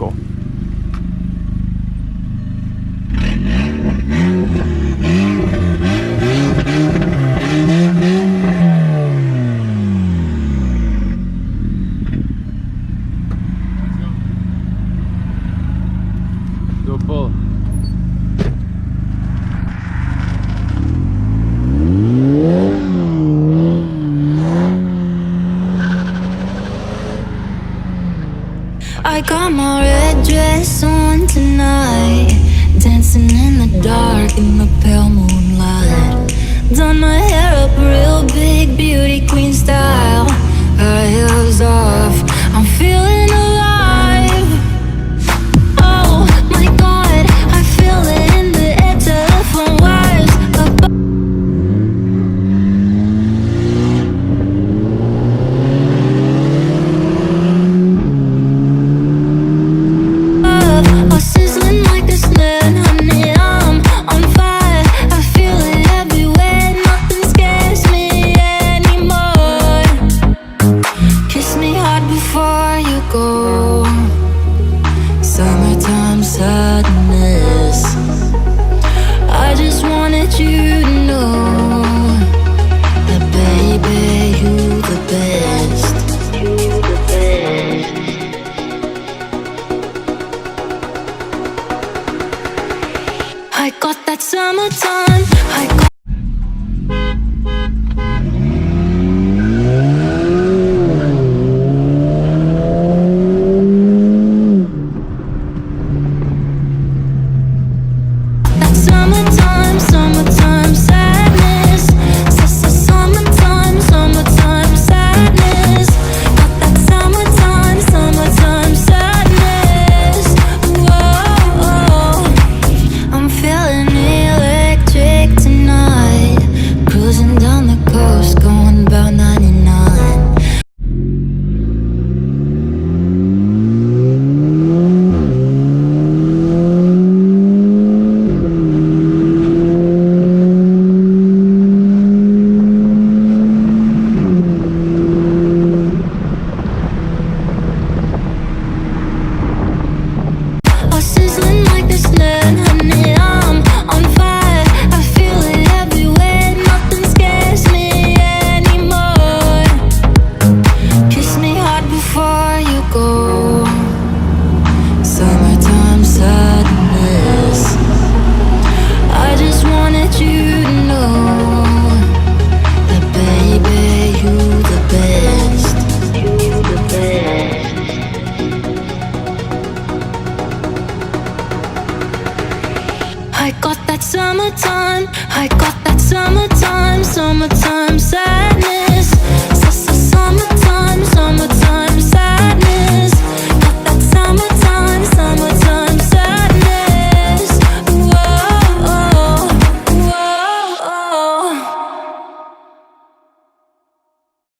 go. Go pull. I got my red dress on tonight, dancing in the dark in the pale moonlight. Done my hair up real big, beauty queen style. High heels off, I'm feeling alive. Oh my God, I feel it in the air, telephone wires above. Oh, sizzling like a snare, honey, I'm on fire. I feel it everywhere, nothing scares me anymore. Kiss me hard before you go. Summertime sadness. I just wanted you to know that baby, you the best. You the best. I got that summertime. I got that summertime, summertime sadness. Summertime, summertime sadness. Got that summertime, summertime sadness. Whoa, I'm feeling electric tonight. Cruising down the coast, going about 99. Oh, sizzling like a snare, honey, I'm on fire. I feel it everywhere, nothing scares me anymore. Kiss me hard before you go. Summertime sadness. I just wanted you to know that baby, you the best. You the best. I got that summertime, I got that summertime, summertime sadness.